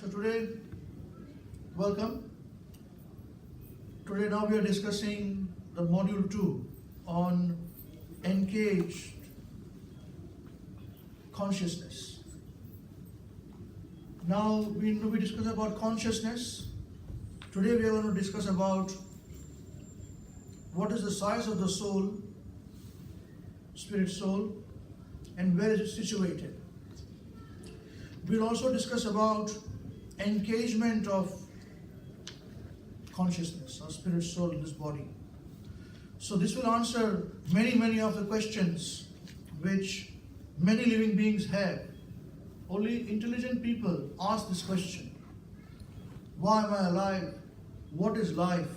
So today, welcome. Today now we are discussing the module 2 on engaged consciousness. Now we discussed about consciousness. Today we are going to discuss about what is the size of the soul, spirit soul, and where is it situated. We'll also discuss about engagement of consciousness or spirit soul in this body. So this will answer many of the questions which many living beings have. Only intelligent people ask this question. Why am I alive? What is life?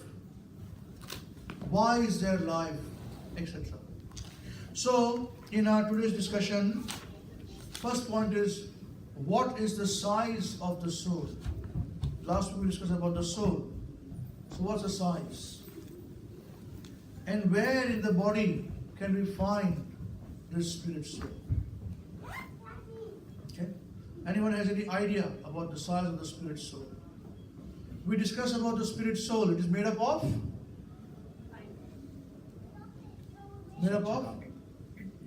Why is there life? Etc. So in our today's discussion, first point is, what is the size of the soul? Last week we discussed about the soul. So what's the size? And where in the body can we find this spirit soul? Okay? Anyone has any idea about the size of the spirit soul? We discussed about the spirit soul. It is made up of?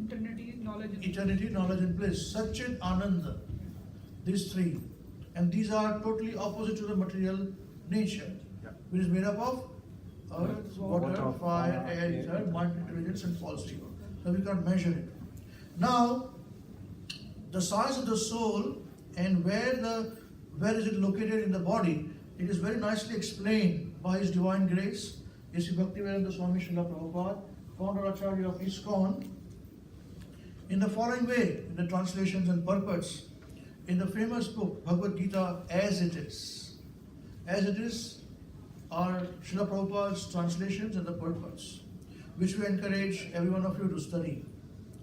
Eternity, knowledge and bliss. Satchit, Ananda. These three. And these are totally opposite to the material nature. Yeah. Which is made up of earth, water, fire, air, ether, mind, intelligence and false ego. So we can't measure it. Now, the size of the soul and where is it located in the body, it is very nicely explained by His Divine Grace, A.C. Bhaktivedanta Swami Srila Prabhupada, founder Acharya of ISKCON, in the following way, in the translations and purports, in the famous book, Bhagavad Gita, As It Is. As It Is are Srila Prabhupada's translations and the purports, which we encourage every one of you to study.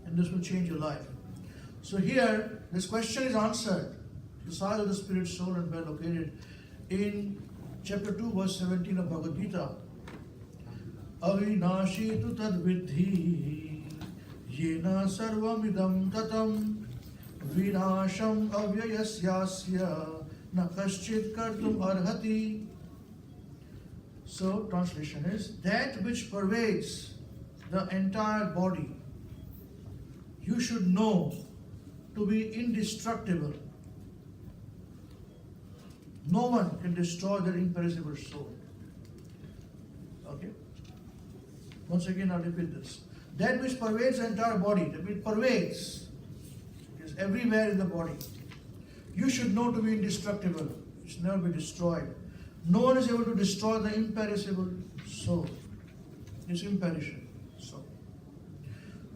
And this will change your life. So here, this question is answered, the size of the spirit soul and where located, in chapter 2, verse 17 of Bhagavad Gita. Avinashi tu tad vidhi, yena sarvamidam tatam, vinasham avyayasyasya, na kaschit kartum arhati. So, translation is, that which pervades the entire body, you should know to be indestructible. No one can destroy their imperishable soul. Okay? Once again, I'll repeat this. That which pervades the entire body, that which pervades, is everywhere in the body. You should know to be indestructible. It should never be destroyed. No one is able to destroy the imperishable soul. It's imperishable soul.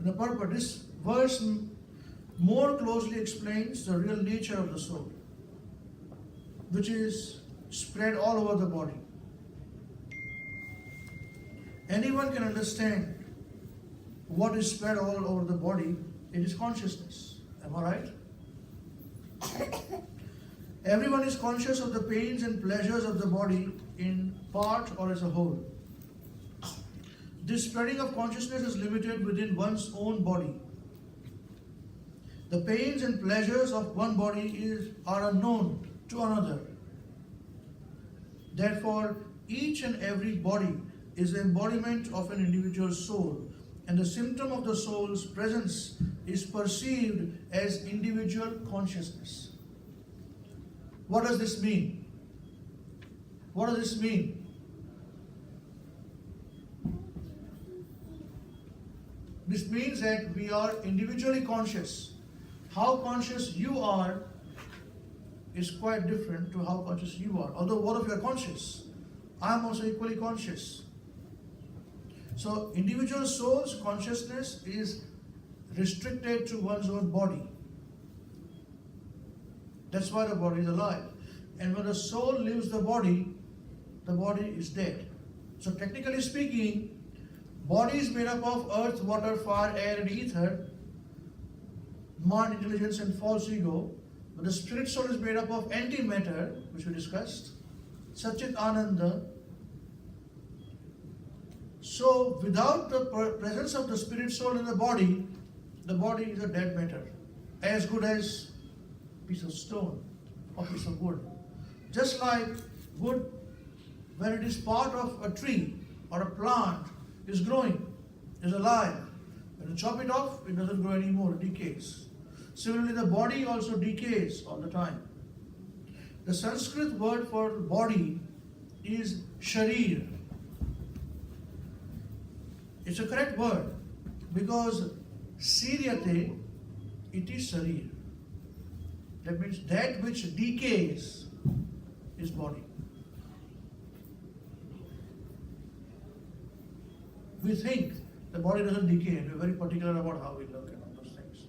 The purport, this verse more closely explains the real nature of the soul, which is spread all over the body. Anyone can understand what is spread all over the body. It is consciousness. Am I right? Everyone is conscious of the pains and pleasures of the body in part or as a whole. This spreading of consciousness is limited within one's own body. The pains and pleasures of one body are unknown to another. Therefore, each and every body is the embodiment of an individual soul, and the symptom of the soul's presence is perceived as individual consciousness. What does this mean? What does this mean? This means that we are individually conscious. How conscious you are is quite different to how conscious you are. Although all of you are conscious, I am also equally conscious. So individual soul's consciousness is restricted to one's own body. That's why the body is alive. And when the soul leaves the body is dead. So technically speaking, body is made up of earth, water, fire, air and ether, mind, intelligence and false ego. But the spirit soul is made up of antimatter, which we discussed, Satchit Ananda. So without the presence of the spirit soul in the body is a dead matter, as good as piece of stone or piece of wood. Just like wood, when it is part of a tree or a plant, is growing, is alive. When you chop it off, it doesn't grow anymore, it decays. Similarly, the body also decays all the time. The Sanskrit word for body is sharir. It's a correct word because siryate, it is sharir. That means that which decays is body. We think the body doesn't decay, and we're very particular about how we look and all those things.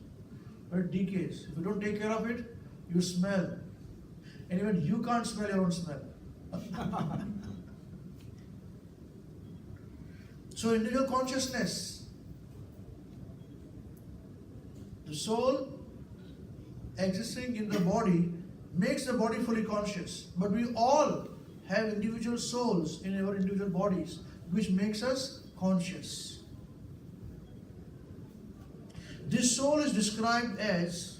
But it decays. If you don't take care of it, you smell. And even you can't smell your own smell. So individual consciousness, the soul existing in the body makes the body fully conscious. But we all have individual souls in our individual bodies, which makes us conscious. This soul is described as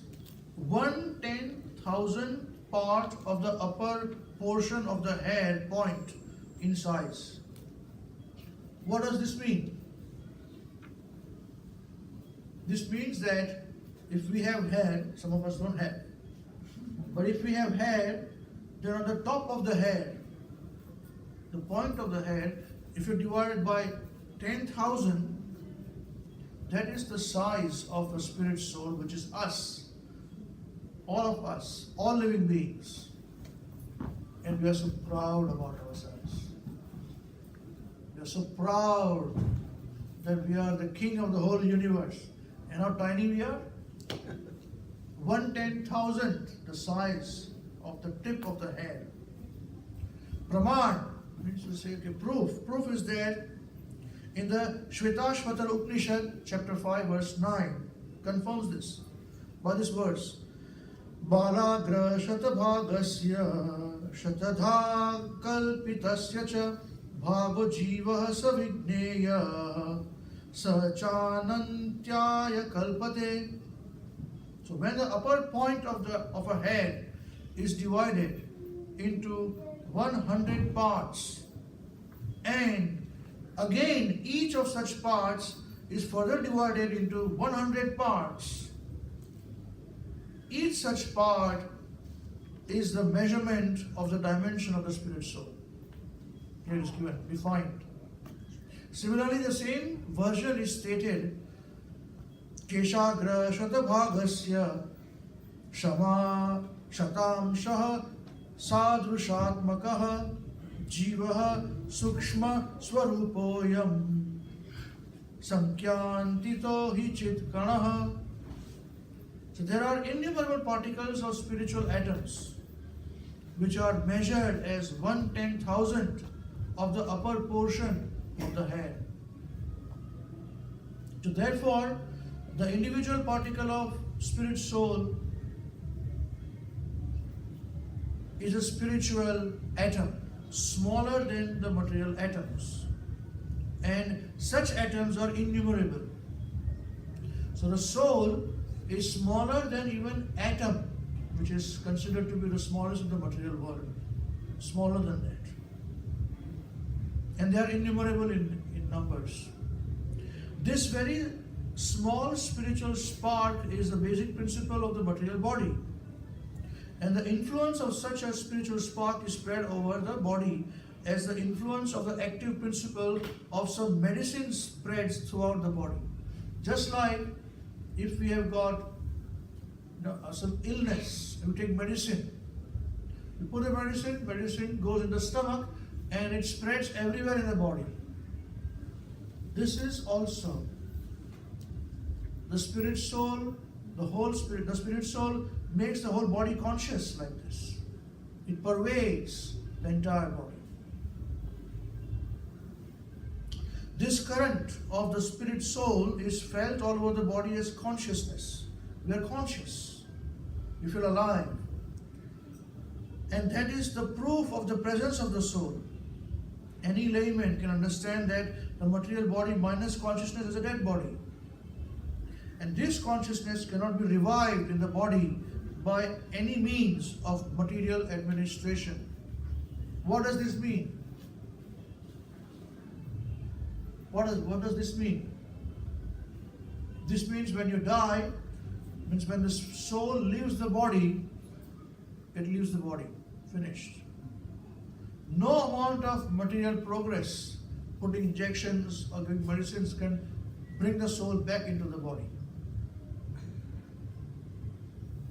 1/10,000th part of the upper portion of the hair point in size. What does this mean? This means that if we have hair, some of us don't have, but if we have hair, then on the top of the hair, the point of the hair, if you divide it by 10,000, that is the size of the spirit soul, which is us, all of us, all living beings. And we are so proud about ourselves. We are so proud that we are the king of the whole universe. And how tiny we are? 1/10,000th the size of the tip of the hair. Praman means to say, okay, proof. Proof is there in the Shvetashvatar Upanishad, chapter 5, verse 9, confirms this by this verse. Balagra shatabhagasya shatadha kalpitasya cha bhavo jiva savigneya sachanantyaya kalpate. So when the upper point of a hair is divided into 100 parts, and again each of such parts is further divided into 100 parts, each such part is the measurement of the dimension of the spirit soul. Here it is given, defined. Similarly, the same version is stated, Keshagra shatabhagasya shama shatamshah sadrushatmakaha jivaha sukshma swarupoyam sankyantito hi chitkanaha. So there are innumerable particles of spiritual atoms which are measured as 1/10,000th of the upper portion of the hair. So therefore, the individual particle of spirit soul is a spiritual atom, smaller than the material atoms. And such atoms are innumerable. So the soul is smaller than even atom, which is considered to be the smallest in the material world. Smaller than that. And they are innumerable in numbers. This very small spiritual spark is the basic principle of the material body. And the influence of such a spiritual spark is spread over the body as the influence of the active principle of some medicine spreads throughout the body. Just like if we have got some illness, we take medicine. You put the medicine goes in the stomach and it spreads everywhere in the body. This is also the spirit soul, the spirit soul makes the whole body conscious like this. It pervades the entire body. This current of the spirit soul is felt all over the body as consciousness. We are conscious. We feel alive. And that is the proof of the presence of the soul. Any layman can understand that the material body minus consciousness is a dead body. And this consciousness cannot be revived in the body by any means of material administration. What does this mean? What does this mean? This means when you die, means when the soul leaves the body, it leaves the body. Finished. No amount of material progress, putting injections or giving medicines, can bring the soul back into the body.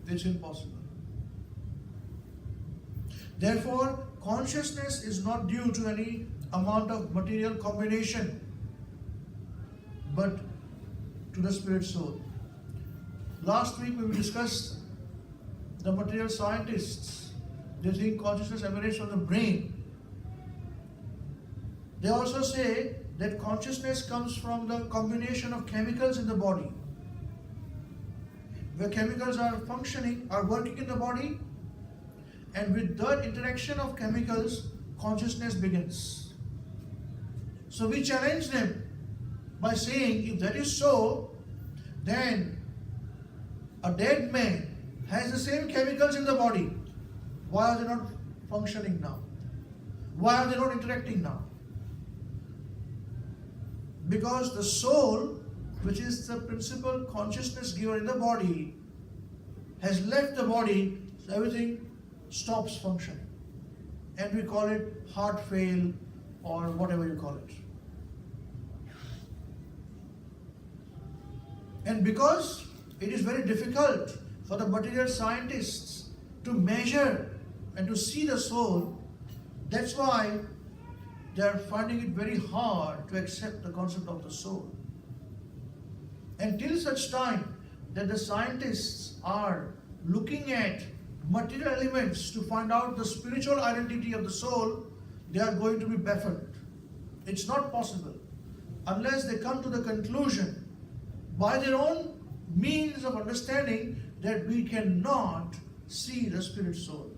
It's impossible. Therefore, consciousness is not due to any amount of material combination, but to the spirit soul. Last week when we discussed the material scientists, they think consciousness emanates from the brain. They also say that consciousness comes from the combination of chemicals in the body. Where chemicals are functioning, are working in the body, and with that interaction of chemicals, consciousness begins. So we challenge them by saying, if that is so, then a dead man has the same chemicals in the body. Why are they not functioning now? Why are they not interacting now? Because the soul, which is the principal consciousness giver in the body, has left the body, so everything stops functioning. And we call it heart fail or whatever you call it. And because it is very difficult for the material scientists to measure and to see the soul, that's why they are finding it very hard to accept the concept of the soul. Until such time that the scientists are looking at material elements to find out the spiritual identity of the soul, they are going to be baffled. It's not possible unless they come to the conclusion by their own means of understanding that we cannot see the spirit soul.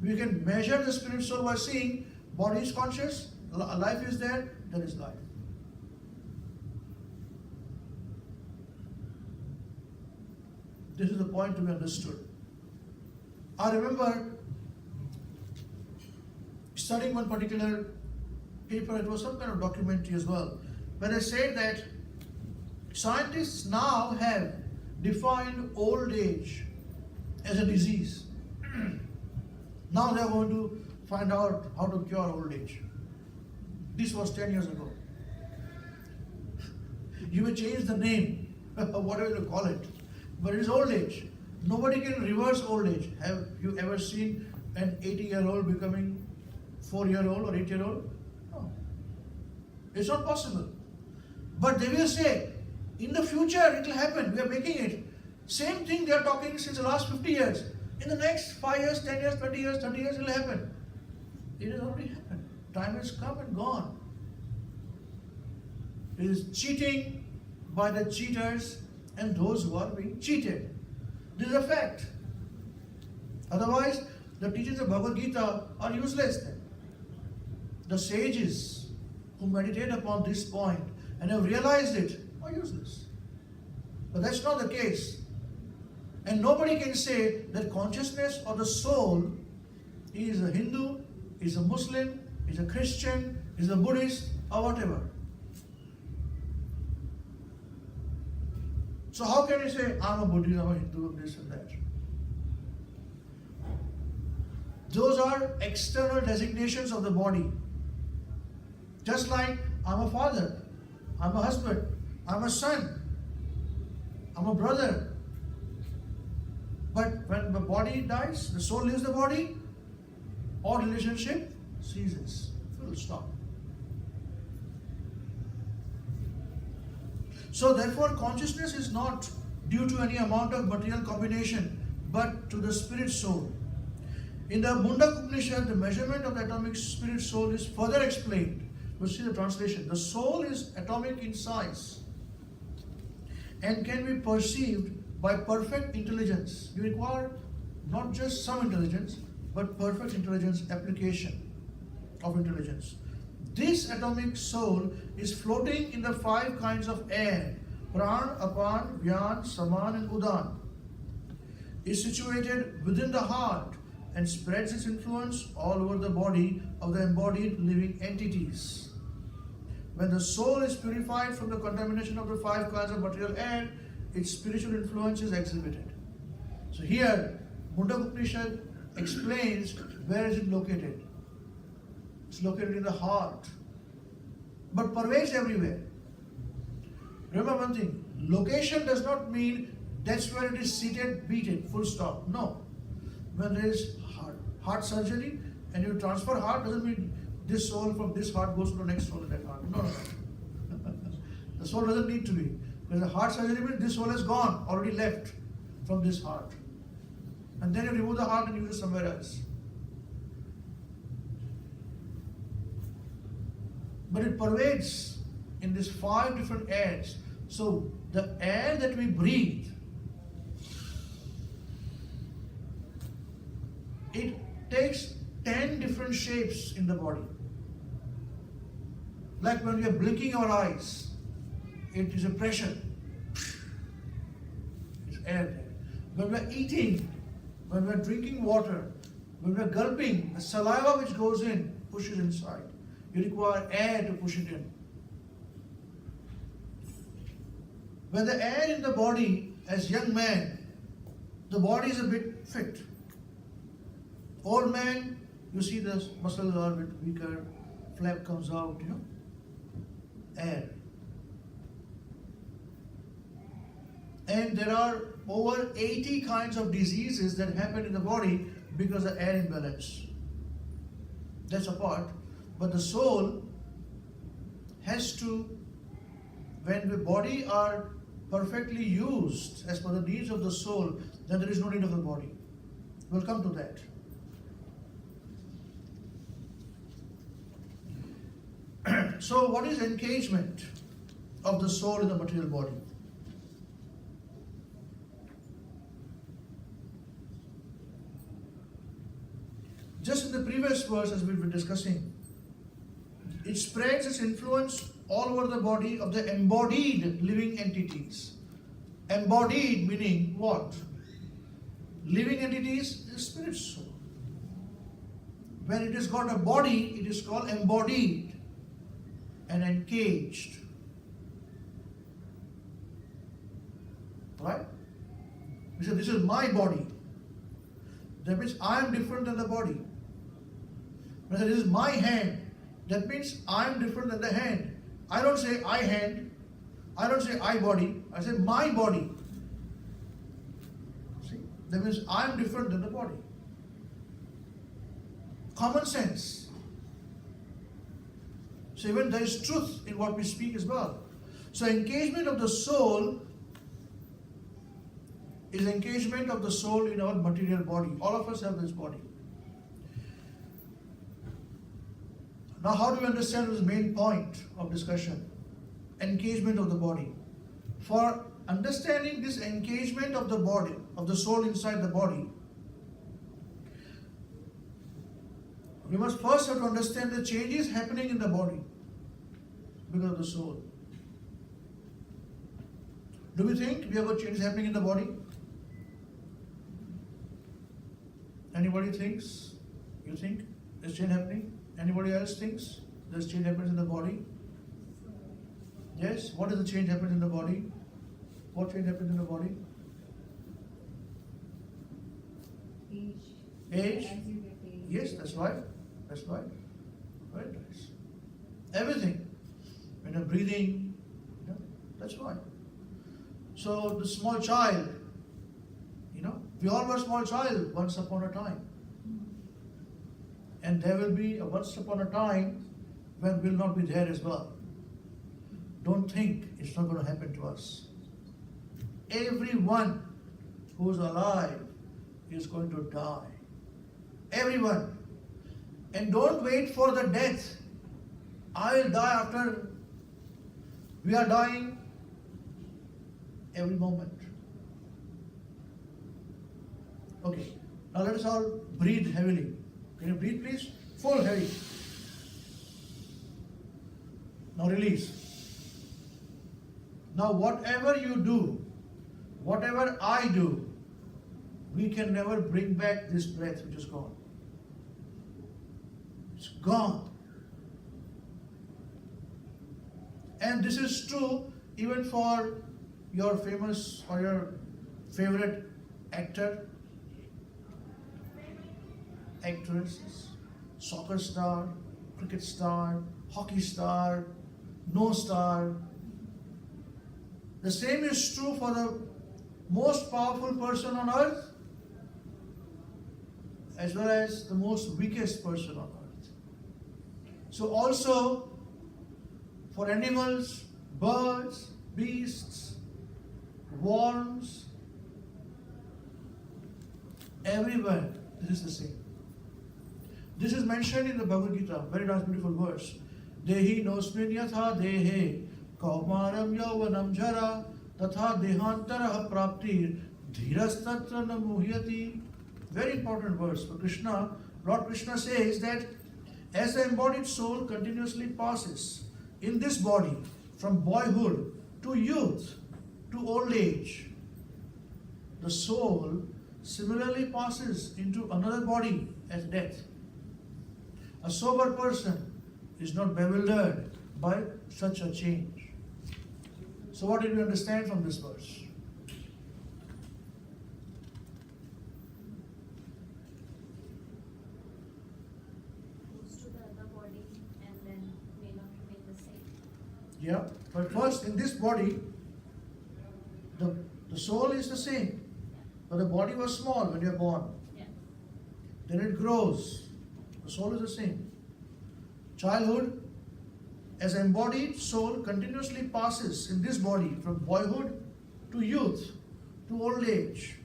We can measure the spirit soul by seeing body is conscious, life is there is life. This is the point to be understood. I remember studying one particular paper, it was some kind of documentary as well, where they said that scientists now have defined old age as a disease. Now they are going to find out how to cure old age. This was 10 years ago. You may change the name, whatever you call it, but it is old age. Nobody can reverse old age. Have you ever seen an 80-year-old becoming 4-year-old or 8-year-old? No. It's not possible. But they will say, in the future it will happen, we are making it. Same thing they are talking since the last 50 years. In the next 5 years, 10 years, 20 years, 30 years it will happen. It has already happened. Time has come and gone. It is cheating by the cheaters and those who are being cheated. This is a fact. Otherwise, the teachings of Bhagavad Gita are useless then. The sages who meditate upon this point and have realized it are useless. But that's not the case. And nobody can say that consciousness or the soul is a Hindu, is a Muslim, is a Christian, is a Buddhist, or whatever. So how can you say, I'm a Buddhist, I'm a Hindu, this and that? Those are external designations of the body. Just like I'm a father, I'm a husband, I'm a son, I'm a brother. But when the body dies, the soul leaves the body, all relationship ceases. Full stop. So therefore, consciousness is not due to any amount of material combination, but to the spirit soul. In the Mundaka Upanishad, the measurement of the atomic spirit soul is further explained. We'll see the translation. The soul is atomic in size and can be perceived by perfect intelligence. You require not just some intelligence, but perfect intelligence, application of intelligence. This atomic soul is floating in the 5 kinds of air: Pran, Apan, Vyan, Saman and Udan. is situated within the heart and spreads its influence all over the body of the embodied living entities. When the soul is purified from the contamination of the 5 kinds of material air, its spiritual influence is exhibited. So here, Mundaka Upanishad explains where is it located. It's located in the heart, but pervades everywhere. Remember one thing, location does not mean that's where it is seated, beat it, full stop. No. When there is heart surgery and you transfer heart, doesn't mean this soul from this heart goes to the next soul in that heart. No, no, no. The soul doesn't need to be. Because the heart surgery means this soul is gone, already left from this heart. And then you remove the heart and use it somewhere else. But it pervades in these 5 different airs. So the air that we breathe, it takes 10 different shapes in the body. Like when we are blinking our eyes, it is a pressure. It's air there. When we are eating, when we are drinking water, when we are gulping, the saliva which goes in pushes inside. You require air to push it in. When the air in the body, as young man, the body is a bit fit. Old man, you see the muscles are a bit weaker, flap comes out, air. And there are over 80 kinds of diseases that happen in the body because of air imbalance. That's a part. But the soul has to, when the body are perfectly used as per the needs of the soul, then there is no need of the body. We'll come to that. So what is engagement of the soul in the material body? Just in the previous verse, as we've been discussing, it spreads its influence all over the body of the embodied living entities. Embodied meaning what? Living entities is spirit soul. When it has got a body, it is called embodied and encaged. Right? We say, this is my body. That means I am different than the body. When I say, this is my hand, that means I am different than the hand. I don't say I hand, I don't say I body, I say my body. See? That means I am different than the body. Common sense. So even there is truth in what we speak as well. So engagement of the soul is engagement of the soul in our material body. All of us have this body. Now how do we understand this main point of discussion? Engagement of the body. For understanding this engagement of the body, of the soul inside the body, we must first have to understand the changes happening in the body because of the soul. Do we think we have got changes happening in the body? Anybody thinks? You think there's change happening? Anybody else thinks there's change happens in the body? Yes? What is the change happens in the body? What change happens in the body? Age. Age? As you get age. Yes, that's right. That's right. Very nice. Everything. When you're breathing, that's right. So the small child, we all were small child once upon a time. And there will be a once upon a time when we'll not be there as well. Don't think it's not going to happen to us. Everyone who is alive is going to die. Everyone. And don't wait for the death. I will die after. We are dying every moment. Okay. Now let us all breathe heavily. Can you breathe, please? Full heavy. Now release. Now whatever you do, whatever I do, we can never bring back this breath which is gone. It's gone. And this is true even for your famous or your favorite actor, actress, soccer star, cricket star, hockey star, no star. The same is true for the most powerful person on earth as well as the most weakest person on earth. So also for animals, birds, beasts, worms, everywhere, this is the same. This is mentioned in the Bhagavad Gita, very nice beautiful verse. Dehi nosmin yatha dehe kaumaram yauvanam jara tatha dehantara praptir dhirastatra na muhyati. Very important verse for Krishna. Lord Krishna says that as the embodied soul continuously passes in this body from boyhood to youth to old age, the soul similarly passes into another body at death. A sober person is not bewildered by such a change. So what did we understand from this verse? Goes to the other body and then may not remain the same. Yeah, but first in this body, the soul is the same, but the body was small when you are born. Yeah. Then it grows. The soul is the same. Childhood, as an embodied soul, continuously passes in this body from boyhood to youth to old age.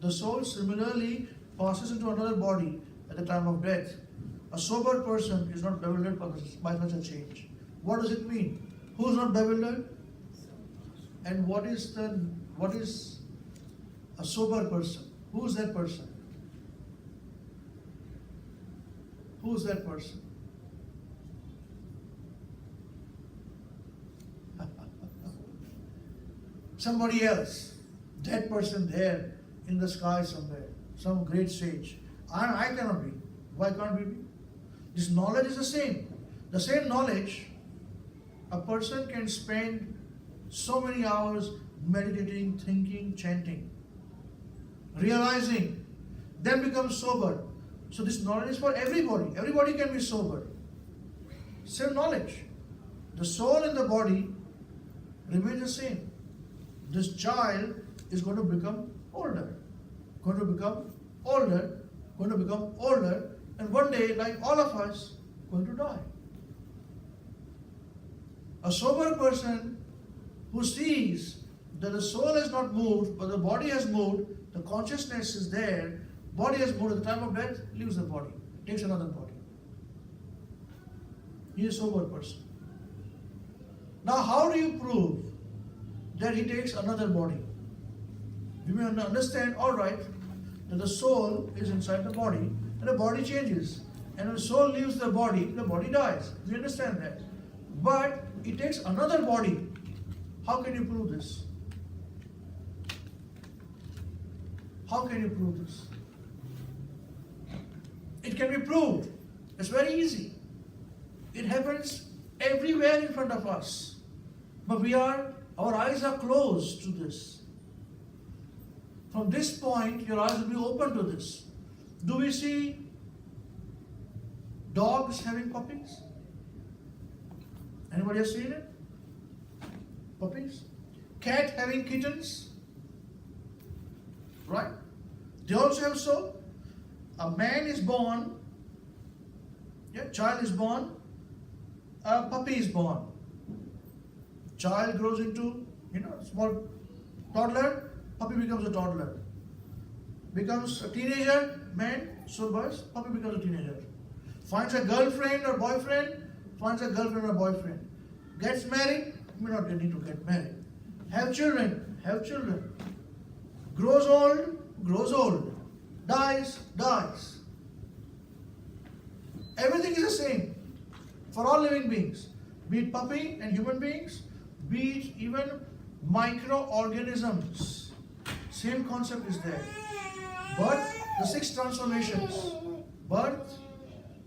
The soul similarly passes into another body at the time of death. A sober person is not bewildered by such a change. What does it mean? Who is not bewildered? And what is a sober person? Who is that person? Who is that person? Somebody else, that person there in the sky somewhere, some great sage. I cannot be. Why can't we be? This knowledge is the same. The same knowledge, a person can spend so many hours meditating, thinking, chanting, realizing, then becomes sober. So this knowledge is for everybody. Everybody can be sober. Same knowledge. The soul in the body remains the same. This child is going to become older, going to become older, going to become older, and one day, like all of us, going to die. A sober person who sees that the soul has not moved, but the body has moved, the consciousness is there, body has moved, at the time of death, leaves the body, takes another body. He is a sober person. Now, how do you prove that he takes another body? We may understand, all right, that the soul is inside the body, and the body changes. And when the soul leaves the body dies. We understand that. But it takes another body. How can you prove this? How can you prove this? It can be proved. It's very easy. It happens everywhere in front of us. But our eyes are closed to this. From this point, your eyes will be open to this. Do we see dogs having puppies? Anybody has seen it? Puppies? Cat having kittens? Right? They also have soul. A man is born, child is born, a puppy is born. Child grows into, small toddler, puppy becomes a toddler. Becomes a teenager, man, sobers, puppy becomes a teenager. Finds a girlfriend or boyfriend, finds a girlfriend or boyfriend. Gets married, may not need to get married. Have children. Grows old. Dies. Everything is the same for all living beings. Be it puppy and human beings, be it even microorganisms. Same concept is there. Birth, the 6 transformations. Birth,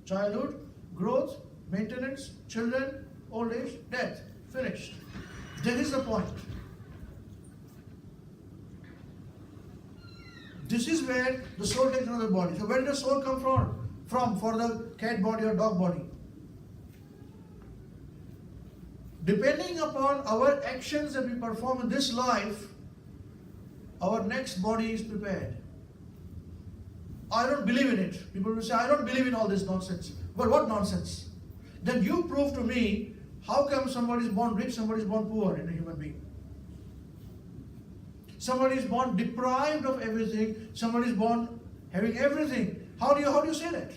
childhood, growth, maintenance, children, old age, death. Finished. That is the point. This is where the soul takes another body. So where did the soul come from? For the cat body or dog body. Depending upon our actions that we perform in this life, our next body is prepared. I don't believe in it. People will say, I don't believe in all this nonsense. Well, what nonsense? Then you prove to me, how come somebody is born rich, somebody is born poor in a human being? Somebody is born deprived of everything, somebody is born having everything. How do you say that?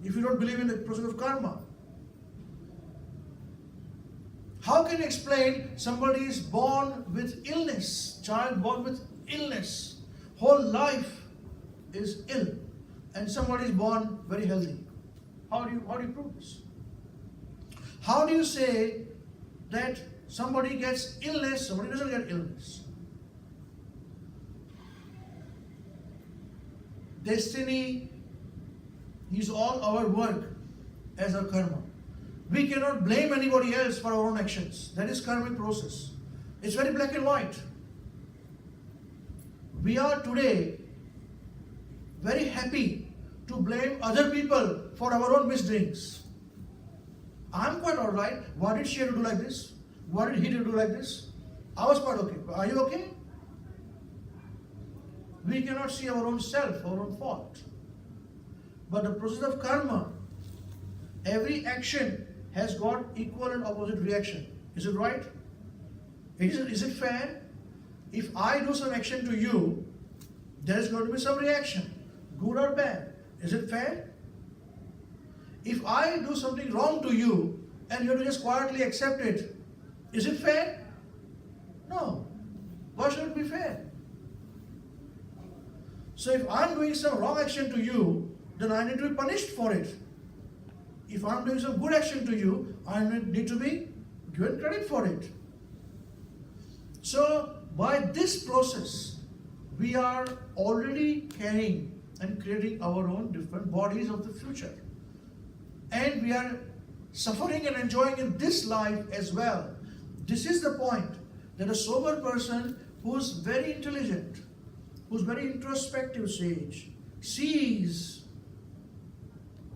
If you don't believe in the process of karma. How can you explain somebody is born with illness, child born with illness, whole life is ill, and somebody is born very healthy? How do you prove this? How do you say that somebody gets illness, somebody doesn't get illness? Destiny is all our work as our karma. We cannot blame anybody else for our own actions. That is karmic process. It's very black and white. We are today very happy to blame other people for our own misdeeds. I'm quite alright. Why did she have to do like this? Why did he do like this? I was quite okay. Are you okay? We cannot see our own self, our own fault. But the process of karma, every action has got equal and opposite reaction. Is it right? Is it fair? If I do some action to you, there is going to be some reaction, good or bad. Is it fair? If I do something wrong to you and you have to just quietly accept it, is it fair? No. Why should it be fair? So if I'm doing some wrong action to you, then I need to be punished for it. If I'm doing some good action to you, I need to be given credit for it. So by this process, we are already carrying and creating our own different bodies of the future. And we are suffering and enjoying in this life as well. This is the point that a sober person who's very intelligent, who's very introspective sage, sees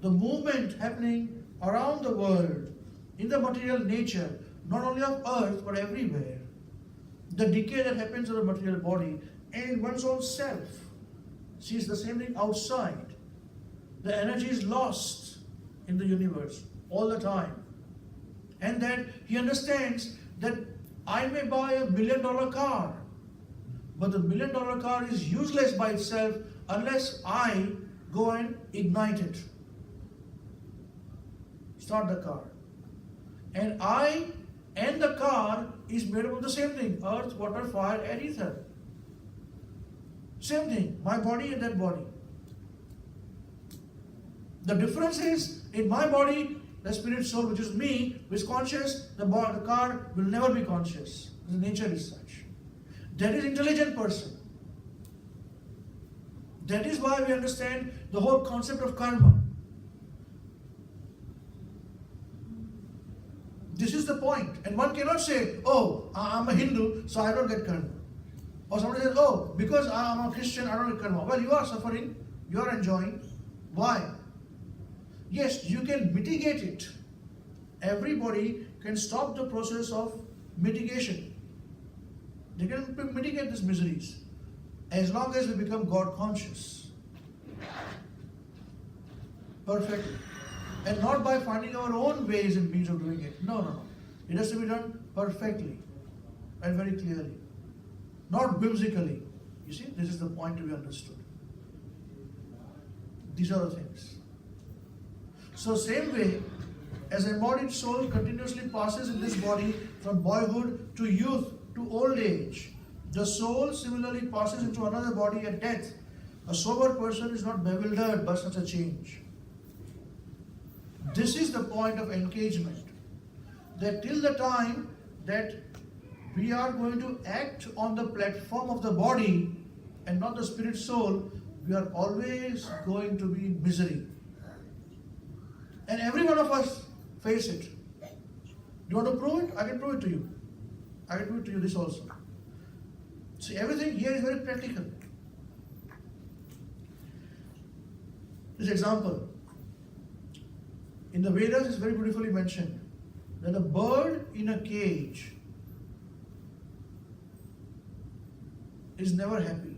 the movement happening around the world in the material nature, not only of earth but everywhere. The decay that happens in the material body and one's own self sees the same thing outside. The energy is lost in the universe all the time. And then he understands that I may buy $1 million car, but the $1 million car is useless by itself unless I go and ignite it. Start the car. And I and the car is made up of the same thing: earth, water, fire, and ether. Same thing, my body and that body. The difference is, in my body, the spirit soul, which is me, which is conscious, the car will never be conscious. The nature is such. That is intelligent person. That is why we understand the whole concept of karma. This is the point. And one cannot say, oh, I'm a Hindu, so I don't get karma. Or somebody says, oh, because I'm a Christian, I don't get karma. Well, you are suffering, you are enjoying. Why? Yes, you can mitigate it. Everybody can stop the process of mitigation. They can mitigate these miseries as long as we become God conscious. Perfectly. And not by finding our own ways and means of doing it. No. It has to be done perfectly and very clearly. Not whimsically. You see, this is the point to be understood. These are the things. So same way, as embodied soul continuously passes in this body from boyhood to youth to old age, the soul similarly passes into another body at death. A sober person is not bewildered by such a change. This is the point of engagement. That till the time that we are going to act on the platform of the body and not the spirit soul, we are always going to be in misery. And every one of us face it. Do you want to prove it? I can prove it to you. I can prove it to you this also. See, everything here is very practical. This example, in the Vedas is very beautifully mentioned that a bird in a cage is never happy.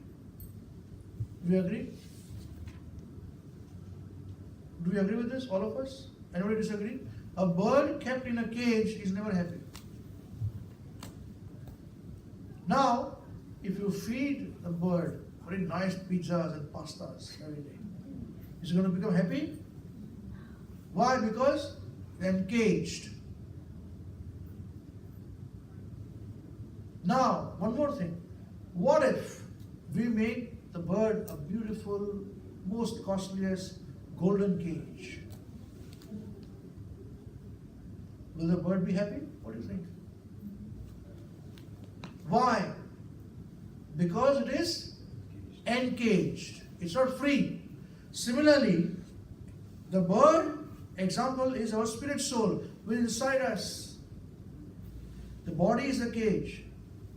Do you agree? Do you agree with this, all of us? Anybody disagree? A bird kept in a cage is never happy. Now, if you feed the bird very nice pizzas and pastas every day, is it going to become happy? Why? Because they're encaged. Now, one more thing. What if we make the bird a beautiful, most costliest golden cage? Will the bird be happy? What do you think? Why? Because it is encaged. It's not free. Similarly, the bird example is our spirit soul, which is inside us. The body is a cage.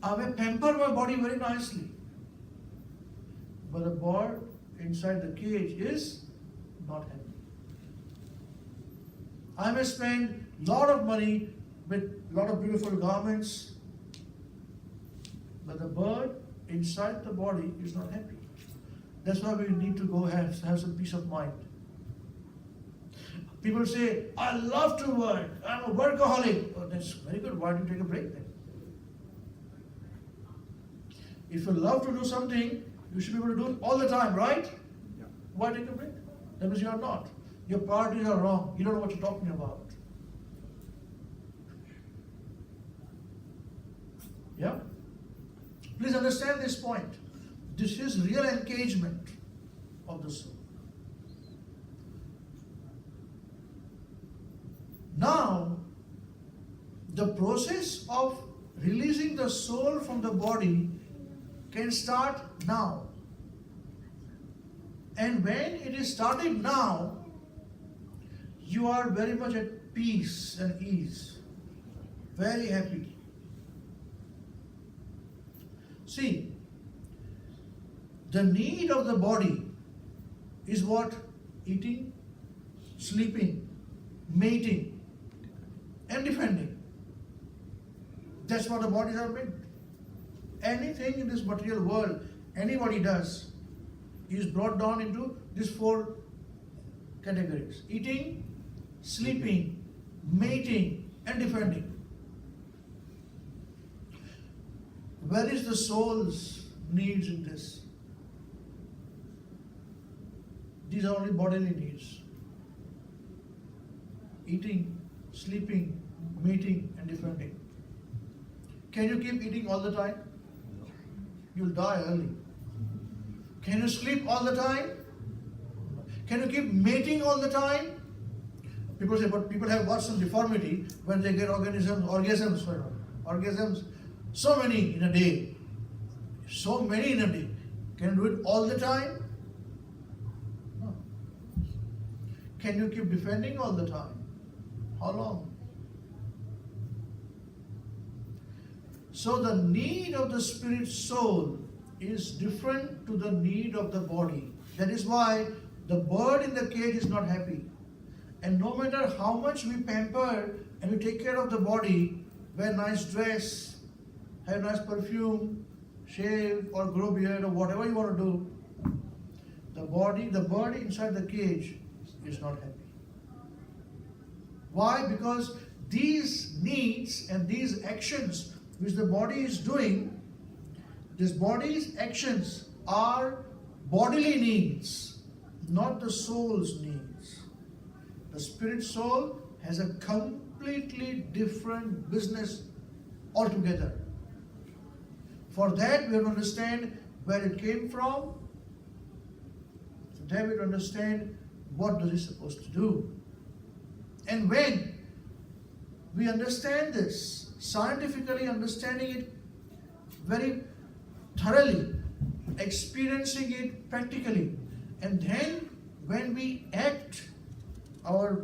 I may pamper my body very nicely, but the bird inside the cage is not happy. I may spend a lot of money with a lot of beautiful garments, but the bird inside the body is not happy. That's why we need to go have some peace of mind. People say, I love to work, I'm a workaholic. Oh, that's very good. Why don't you take a break then? If you love to do something, you should be able to do it all the time, right? Yeah. Why take a break? That means you are not. Your priorities are wrong. You don't know what you're talking about. Yeah? Please understand this point. This is real engagement of the soul. Now, the process of releasing the soul from the body can start now. And when it is started now, you are very much at peace and ease, very happy. See, the need of the body is what? Eating, sleeping, mating, and defending. That's what the bodies are meant. Anything in this material world anybody does is brought down into these four categories: eating, sleeping, mating, and defending. Where is the soul's needs in this? These are only bodily needs. Eating, sleeping, mating, and defending. Can you keep eating all the time? You'll die early. Can you sleep all the time? Can you keep mating all the time? People say, but people have got some deformity when they get orgasms, so many in a day. So many in a day. Can you do it all the time? No. Can you keep defending all the time? How long? So the need of the spirit soul is different to the need of the body. That is why the bird in the cage is not happy. And no matter how much we pamper and we take care of the body, wear nice dress, have nice perfume, shave or grow beard or whatever you want to do, the bird inside the cage is not happy. Why? Because these needs and these actions which the body is doing, this body's actions are bodily needs, not the soul's needs. The spirit soul has a completely different business altogether. For that we have to understand where it came from. For that we have to understand what is it supposed to do. And when we understand this, scientifically understanding it very thoroughly, experiencing it practically, And then when we act,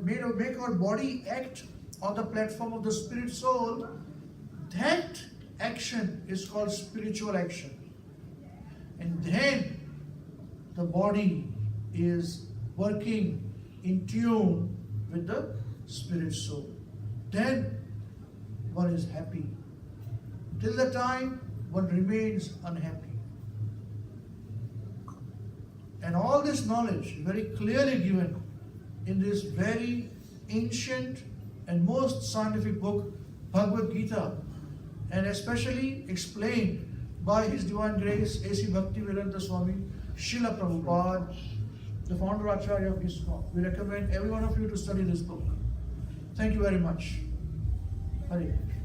make our body act on the platform of the spirit soul, that action is called spiritual action. And then the body is working in tune with the spirit soul. Then one is happy. Till the time one remains unhappy. And all this knowledge very clearly given in this very ancient and most scientific book, Bhagavad Gita, and especially explained by His Divine Grace, A.C. Bhaktivedanta Swami, Srila Prabhupada, the founder Acharya of ISKCON. We recommend every one of you to study this book. Thank you very much. Hare Krishna.